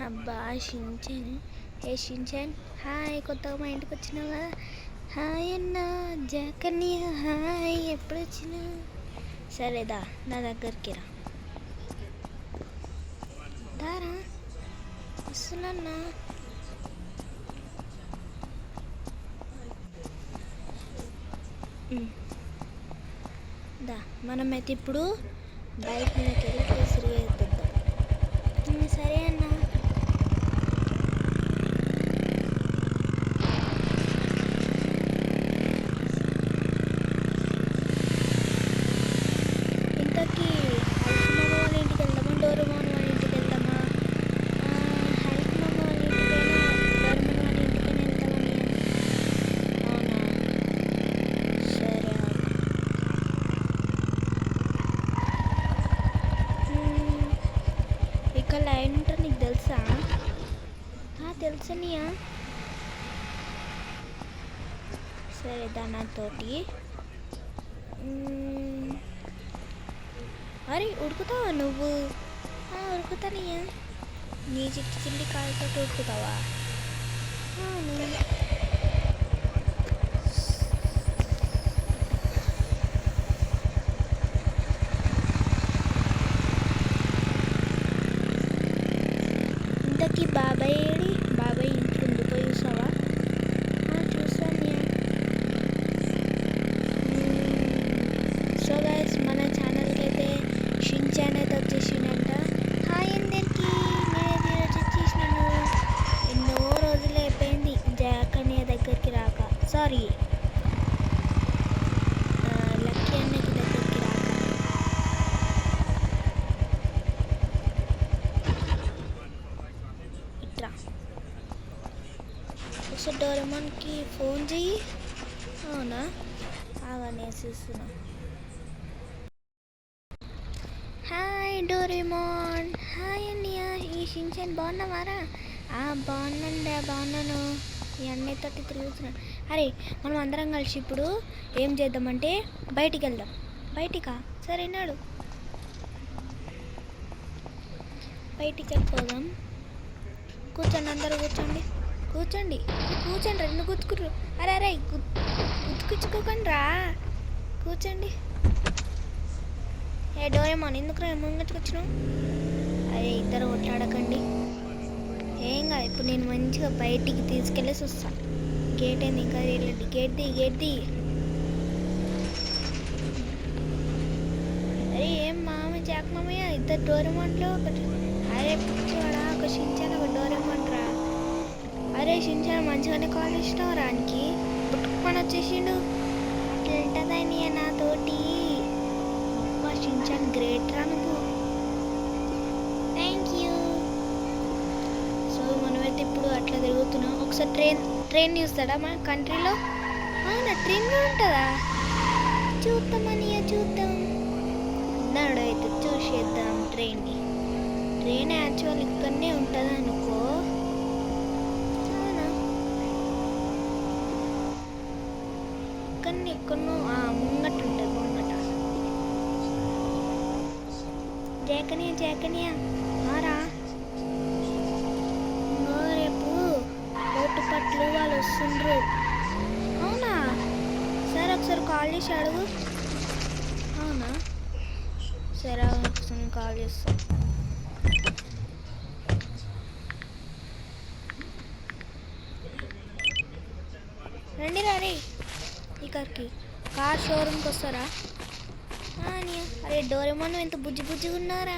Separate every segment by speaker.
Speaker 1: అబ్బా షించాన్, ఏ Shinchan hi, కొత్తగా మా ఇంటికి వచ్చినావు కదా. హాయ్ అన్న జాకన్య, హాయ్ ఎప్పుడు వచ్చినా. సరేదా నా దగ్గరికి రారా, వస్తున్నా. దా మనమైతే ఇప్పుడు బైక్ మీదకి వెళ్ళి కేసరి వేద్దాం. సరే అన్న. ఇంతకీ హల్క్ మామ వాళ్ళ ఇంటికి వెళ్దామా, డోరేమోన్ వాళ్ళ ఇంటికి వెళ్దామా? హల్క్ మామ వాళ్ళ ఇంటికైనా డోరేమోన్ వాళ్ళ ఇంటికైనా వెళ్తామని. అవునా, సరే. ఇక్కడ లైన్ ఉంటారు, నీకు తెలుసా? తెలుసనియా. సరే దా నాతోటి. అరే ఉడుకుతావా నువ్వు? ఉడుకుతానియా. నీ చిట్టి చిల్లి కాలుతో ఉడుకుతావా? అవును. ఇంతకీ బాబాయ్ ఏడి? బాబాయ్ ఇంట్లో ఉండిపోయి చూసావా? చూసాను. సో గైస్, మన ఛానల్కి అయితే షించాన్ అయితే వచ్చేసిందంట. హాయ్ అందరికి, నేనైతే ఈరోజు వచ్చేసినాను. ఎన్నో రోజులు అయిపోయింది జాకన్య దగ్గరికి రాక. సారీ, లక్కీ అన్నకి దగ్గరికి రాక. ఇట్రా ఒకసారి డోరేమోన్కి ఫోన్ చెయ్యి. అవునా, ఆగానే చూస్తున్నా. Hi Doraemon. హాయ్ అన్నయ్య. ఈ షించాన్ బాగున్నావారా? బాగున్నాను. ఈ అన్నయ్యతోటి తిరుగుతున్నాను. అరే మనం అందరం కలిసి ఇప్పుడు ఏం చేద్దామంటే బయటికి వెళ్దాం. బయటికా? సరే నాడు, బయటికి వెళ్ళిపోదాం. కూర్చోండి, అందరూ కూర్చోండి. రెండు గుర్తుకుర్రు. అరే గుర్తుకుచ్చుకోకండి రా, కూర్చోండి. ఏ డోరేమోన్, ఎందుకు ముంగట్టుకొచ్చినావు? అరే ఇద్దరు కొట్లాడకండి, ఏం కాదు. ఇప్పుడు నేను మంచిగా బయటికి తీసుకెళ్ళేసి వస్తాను. గేట్ ఏంది ఇంకా వెళ్ళండి. Gate the. అరే ఏం మామ, జాక్ మామయ్య, ఇద్దరు డోరేమోన్లో ఒకటి. అరే పిచ్చివాడా, ఒక షించాన్ ఒక డోరేమోన్ రా. అరే షించాన్ మంచిగానే కాల్ చేసినావు రానికి, పుట్టుకొని వచ్చేసిండు. అట్లా ఉంటుందని నాతోటి. షించాన్ గ్రేట్ రా నువ్వు. Thank you. సో మనమైతే ఇప్పుడు అట్లా తిరుగుతున్నాం. ఒకసారి ట్రైన్ చూస్తాడా మన కంట్రీలో? అవునా, ట్రైన్ కూడా ఉంటుందా? చూద్దాం. నాడు అయితే చూసేద్దాం ట్రైన్ యాక్చువల్ ఇక్కడనే ఉంటుంది అనుకో. అవునా, ఎక్కడో ముంగట ఉంటుంది. జాకన్య రా. రేపు ఓటుపట్లు వాళ్ళు వస్తుండ్రు. అవునా, సరే ఒకసారి కాల్ చేసి అడుగు. అవునా, సరే ఒకసారి కాల్ చేస్తా. రండి రే ఇక్కడికి, కార్ షోరూమ్కి వస్తారా? అరే డోరేమోన్ ఎంత బుజ్జిగా ఉన్నారా?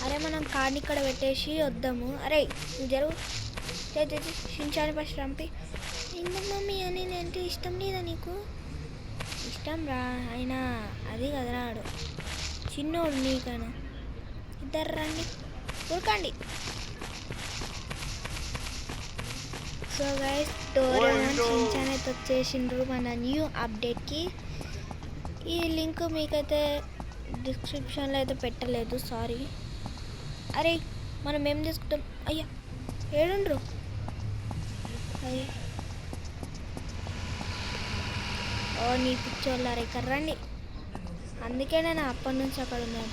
Speaker 1: అరే మనం కార్ని ఇక్కడ పెట్టేసి వద్దాము. అరే నువ్వు జరుగు. షించాన్ ఫస్ట్ రంపి. ఎందుకు మమ్మీ అని అంటే ఇష్టం లేదా నీకు? ఇష్టం రా, అయినా అది కదరా ఆడు చిన్నోడు నీకైనా. ఇద్దరు రండి, ఉరకండి. సో గైస్, డోరేమోన్ షించాన్ అయితే వచ్చేసిండ్రు మన న్యూ అప్డేట్కి. ఈ లింక్ మీకైతే డిస్క్రిప్షన్లో అయితే పెట్టలేదు, సారీ. అరే మనం ఏం తీసుకుంటాం? అయ్యా ఏడుండ్రు. అయ్యా ఓ నీ పిచ్చోళ్ళారా, ఇక్కడ రండి. అందుకే నేను అప్పటి నుంచి అక్కడ ఉన్నాను.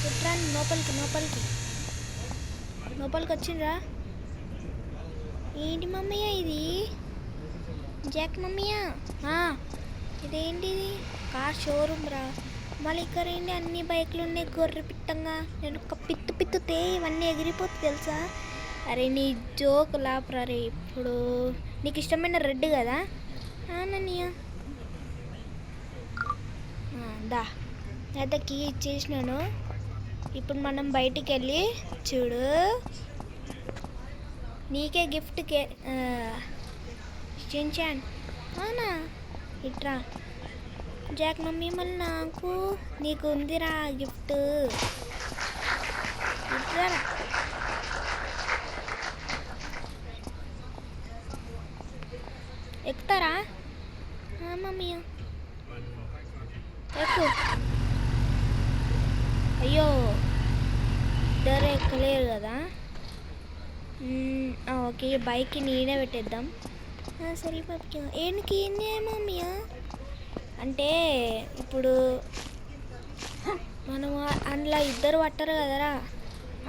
Speaker 1: పుట్రాన్ని లోపలికి వచ్చిండ్రా. ఏంటి మమ్మయ్య ఇది? జాక్ మమ్మయ్య, ఇదేంటిది? కార్ షోరూమ్ రా. మళ్ళీ ఇక్కడ ఏంటి అన్ని బైకులు ఉన్నాయి గొర్రె పిట్టంగా. నేను ఒక పిత్తుతే ఇవన్నీ ఎగిరిపోతుంది తెలుసా. అరే నీ జోక్ లాపరా రే. ఇప్పుడు నీకు ఇష్టమైన రెడ్ కదా? నన్నయ్య దా అయితే కీ ఇచ్చేసినాను. ఇప్పుడు మనం బయటికి వెళ్ళి చూడు, నీకే గిఫ్ట్ చించాన్. అవునా? ఇట్రా జాక్ మమ్మీ, మళ్ళీ నాకు నీకు ఉందిరా గిఫ్ట్. ఇట్రా ఎక్కుతారా? మమ్మీ ఎక్కు. అయ్యో ఇద్దరు ఎక్కలేరు కదా. ఓకే బైక్కి నేనే పెట్టేద్దాం. సరే పాపకి ఏంటి ఏంది మమ్మీ అంటే ఇప్పుడు మనం అందులో ఇద్దరు పట్టరు కదరా,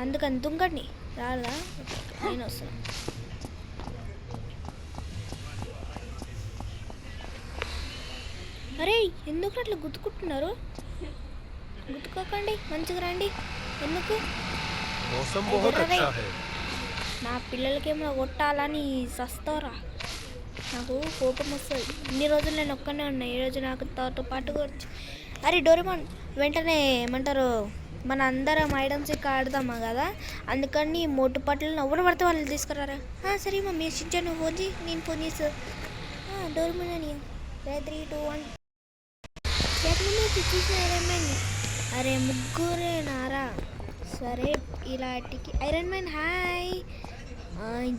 Speaker 1: అందుకని దుంకండి రాదా. నేను వస్తాను. అరే ఎందుకు అట్లా గుర్తుకుంటున్నారు? గుర్తుకోకండి, మంచిగా రండి. ఎందుకు నా పిల్లలకేమో కొట్టాలని సస్తారా? నాకు కోపం వస్తుంది. ఇన్ని రోజులు నేను ఒక్కనే ఉన్నా, ఈరోజు నాకు తో పాటు వచ్చి. అరే డోరేమాన్ వెంటనే ఏమంటారు, మన అందరం ఐడమ్స్ ఇక్కడ ఆడదామా కదా, అందుకని మోటు పట్లు ఎవరు పడితే వాళ్ళు తీసుకురారా. సరే మమ్మీ షించాను ఫోన్ చేయి, నేను ఫోన్ చేస్తాను. డోరేమాన్ అని 3, 2, 1 చూసిన ఐరన్ మ్యాన్. అరే ముగ్గురే నారా. సరే ఇలాంటికి Iron Man hi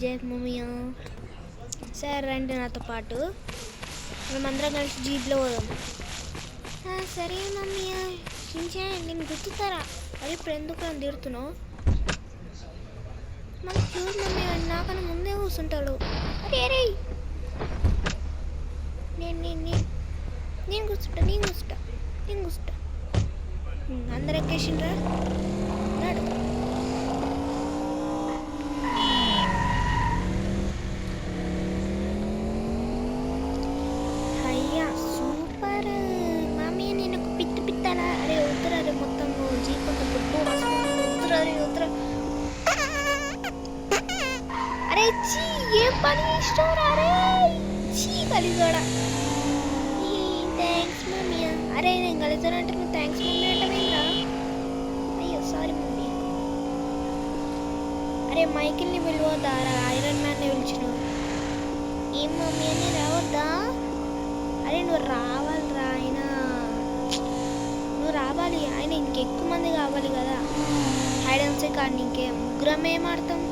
Speaker 1: Jack mummy. సరే రండి నాతో పాటు, మేమందరం కలిసి జీప్లో పోదాం. సరే మమ్మీ షించాన్ నేను గుర్తుతారా? అరే ఇప్పుడు ఎందుకు నన్ను తిడుతున్నావు? మాకు చూడు మమ్మీ, నాకన్నా ముందే కూర్చుంటాడు. అరే అరే నేను కూర్చుంటా. అందరు ఎక్కేసిండ్రా నాడు. అయ్యా సూపర్ మమ్మీ, నేను ఒక పిత్తలా. అరే వద్దురా, అరే మొత్తం జీప్ అంతా పొద్దు వద్దురా. అరే చీ ఏం పని ఇష్టం రే చీ కలిగోడా. Thanks mummy. అరే నేను కలిసానంటే నువ్వు థ్యాంక్స్ మమ్మీ అంటావేంరా? అయ్యో సారీ మమ్మీ. అరే మైకిల్ని పిలవద్దారా, ఐరన్ మ్యాన్ని పిలిచినావు. ఏం మమ్మీ అని రావద్దా? అరే నువ్వు రావాలిరా, నువ్వు రావాలి. ఆయన ఇంకెక్కువ మంది కావాలి కదా. ఐడమ్సే కానీ ఇంకే ముగ్గురం ఏం ఆడతాం?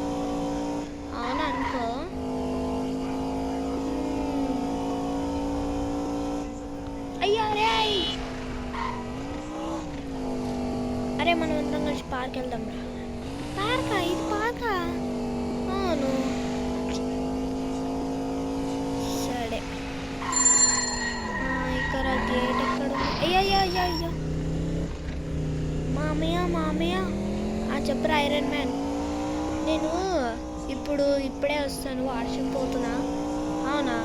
Speaker 1: అవునా అనుకో. అయ్యా అరే మనం అందరం కలిసి పార్క్ వెళ్దాం రా. పార్కా? ఇది పార్కా? అవును సరే. ఇక్కడ గేట్ ఎక్కడ? అయ్యో మామయ్య చెప్పరా ఐరన్ మ్యాన్. నేను ఇప్పుడే వస్తాను, వర్షం పోతున్నా. అవునా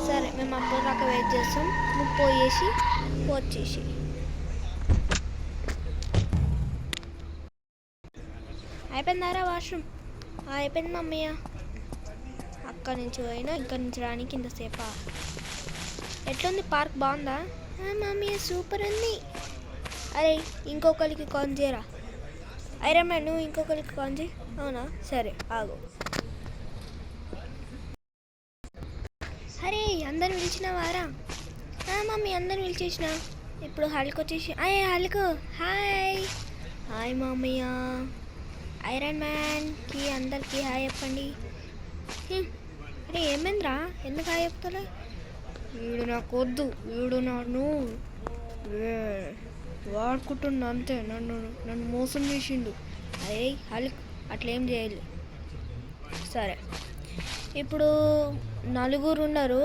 Speaker 1: సరే, మేము అప్పుడు దాకా వెయిట్ చేస్తాం. నువ్వు పోయేసి వచ్చేసి. అయిపోయిందారా వాష్రూమ్? అయిపోయింది మమ్మయ్య. అక్కడి నుంచి పోయినా ఇక్కడి నుంచి రానికి ఇంతసేపా? ఎట్లుంది పార్క్, బాగుందా? మమ్మీ సూపర్ ఉంది. అరే ఇంకొకరికి కాల్ చేయరా ఐరన్ మ్యాన్, నువ్వు ఇంకొకరికి కాల్ చేయి. అవునా సరే ఆగు. అరే అందరు పిలిచినవారా? మమ్మీ అందరు పిలిచేసిన. ఇప్పుడు హల్క్ వచ్చేసి. హల్క్ హాయ్ మమ్మయ్య. ఐరన్ మ్యాన్కి అందరికి హాయ్ చెప్పండి. అరే ఏమైందిరా, ఎందుకు హాయ్ చెప్తలే? వీడు నాకు వద్దు, వీడు నన్ను వాడుకుంటున్నా అంతే, నన్ను మోసం చేసిండు. అరే హల్క్ అట్లా ఏం చేయాలి. సరే ఇప్పుడు నలుగురు ఉన్నారు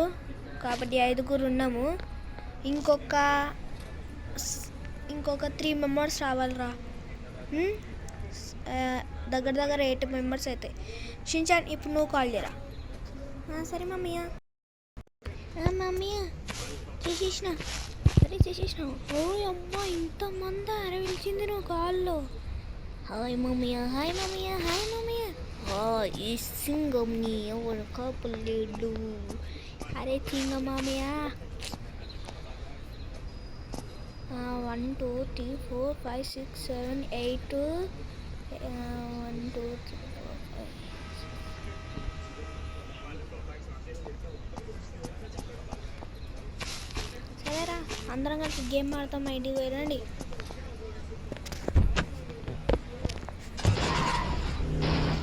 Speaker 1: కాబట్టి 5గురు ఉన్నాము. ఇంకొక 3 మెంబర్స్ రావాలిరా. దగ్గర దగ్గర 8 మెంబర్స్ అయితే. షించాన్ ఇప్పుడు నువ్వు కాల్ చేయరా. సరే మమ్మీయా. మమ్మీయా చేసేసిన. సరే చేసేసినావు. ఓ అమ్మా ఇంతమంది అరే పిలిచింది నువ్వు కాల్లో. హాయ్ మమ్మీయా, హాయ్ మమ్మీయా, హాయ్ మమ్మీయా. ఈ సింగంని ఎవరు కాపులేడు. అరే సింగ మామయ్య. 1 2 3 4 5 6 7 8 1 2 3 4 5. సరేరా అందరం కలిసి గేమ్ ఆడతాం. ఐడికి పోయిరండి.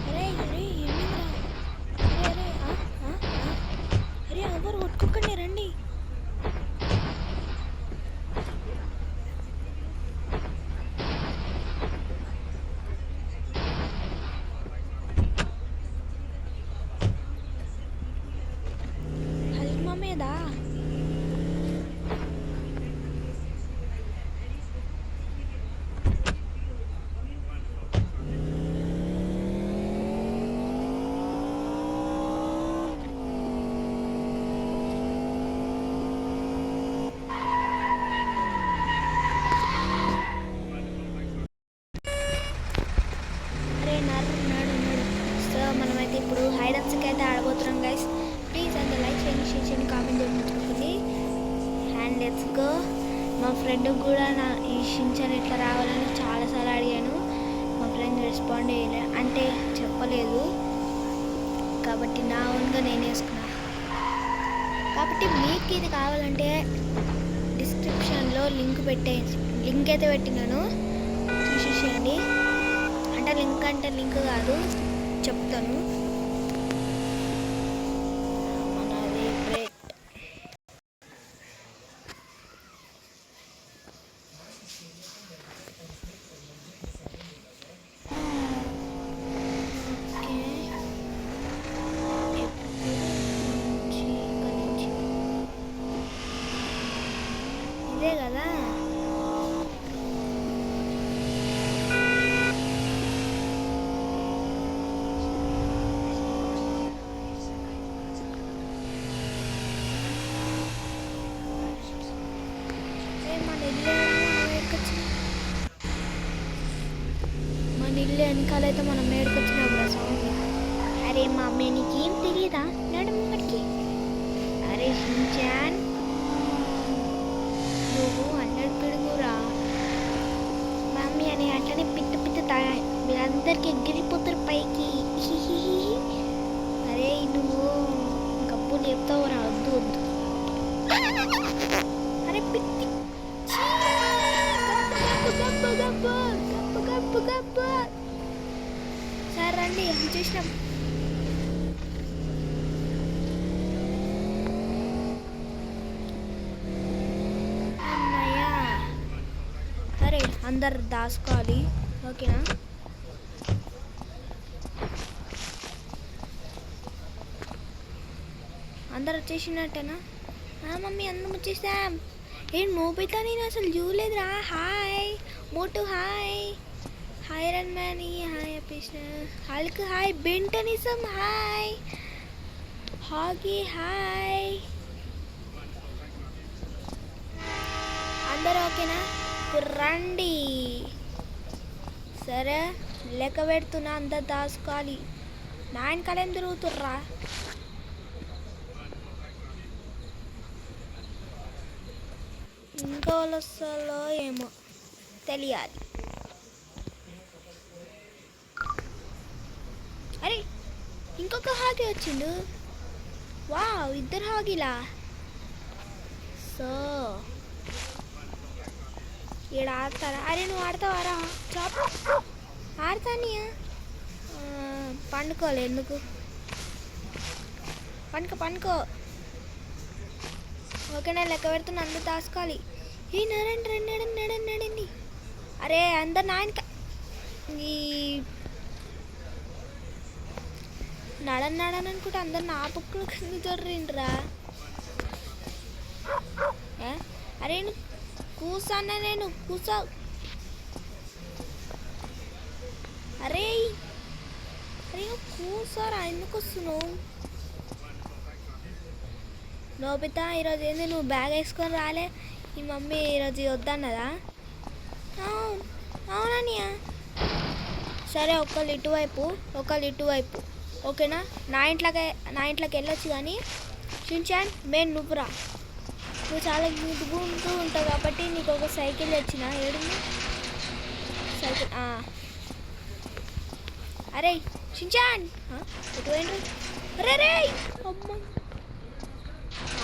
Speaker 1: అరే అరే ఏమిరా. అరే అరే ఎవరు కొట్టుకోకండి రండి. హల్మా మీద మనమైతే ఇప్పుడు హైడ్ అండ్ సీక్ అయితే ఆడబోతున్నాం గైస్. ప్లీజ్ అంత లైక్ చేయండి, షేర్ చేయండి, కామెంట్ చేయండి మర్చిపోకండి. And let's go. మా ఫ్రెండ్ కూడా ఈ షించాన్ ఎట్లా రావాలని చాలాసార్లు అడిగాను. మా ఫ్రెండ్ రెస్పాండ్ చేయలే, అంటే చెప్పలేదు. కాబట్టి నా ఓన్గా నేను వేసుకున్నా. కాబట్టి మీకు ఇది కావాలంటే డిస్క్రిప్షన్లో లింక్ అయితే పెట్టినాను, చూసేసేయండి. అంటే లింక్ కాదు, చెప్తాను. మనది బ్రేక్. ఇదే కదా. మన ఇల్లు వెనకాలైతే మనం మేడుకొచ్చినాం రా సౌండ్. అరే మా అమ్మ నీకేం తెలియదా నడుమడికి. అరే షించాన్ నువ్వు 100 పిడుగురా. మమ్మీ అని అట్లనే పిత్త మీరందరికీ ఎగిరిపోతారు పైకి. అరే నువ్వు గప్పులు చెప్తావురా, వద్దు. అరే పిత్తి గప్పు. సరే రండి చూసినాం. అన్నయ్య సరే అందరు దాచుకోవాలి, ఓకేనా? అందరు వచ్చేసినట్టేనా? మమ్మీ అందరం వచ్చేసాం. నోబితా నేను అసలు చూడలేదురా. Hi Motu, hi Iron Man, hi అపీష్ణ, హల్క్ హాయ్, బెంటనిజం హాయ్, హాగీ హాయ్. అందరూ ఓకేనా? రండి. సరే లెక్క పెడుతున్నా, అందరు దాచుకోవాలి. నా వెనకాలేం తిరుగుతుర్రా? ఇంకా వాళ్ళు వస్తాలో ఏమో తెలియాలి. అరే ఇంకొక హాకీ వచ్చిండు. వావ్, 2 హాకీలా. సో ఈడ ఆడతారా? అరే నువ్వు ఆడతావారా? చాప్ ఆడతానియా. పండుకోవాలి ఎందుకు? పండుకో. ఓకేనా? లెక్క పెడుతున్నా, అందరు దాచుకోవాలి. నడండి. అరే అందరు నాయనక. నడని అనుకుంటే అందరు నా పక్కన కింద జర్రిండ్రా. అరే కూసానా నేను కూసా. అరే అరే కూసారా, ఎందుకు వస్తున్నావు? నోబితా ఈరోజు ఏంది నువ్వు బ్యాగ్ వేసుకొని రాలే? ఈ మమ్మీ ఈరోజు వద్దన్నదా? అవుననియా. సరే ఒకళ్ళు ఇటువైపు ఓకేనా? నా ఇంట్లోకి వెళ్ళొచ్చు కానీ షిన్చాన్ మెయిన్ నువ్వురా. నువ్వు చాలా గుంటూ ఉంటావు కాబట్టి నీకు ఒక సైకిల్ తెచ్చిన. ఏడు సైకిల్. అరే షిన్చాన్ ఎటువైండ్రు? అరే రే అమ్మ.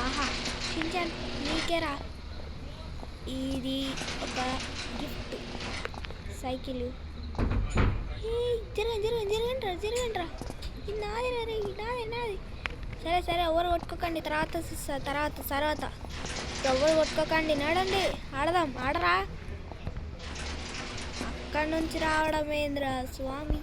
Speaker 1: ఆహా షిన్చాన్ నీకేరా ఇది ఒక గిఫ్ట్ సైకిల్. జరగండి ఇది నాది రే, నాది. సరే ఎవరు కొట్టుకోకండి, తర్వాత ఎవరు కొట్టుకోకండి. నడండి ఆడదాం. ఆడరా. అక్కడి నుంచి రావడం ఏంద్రా స్వామి.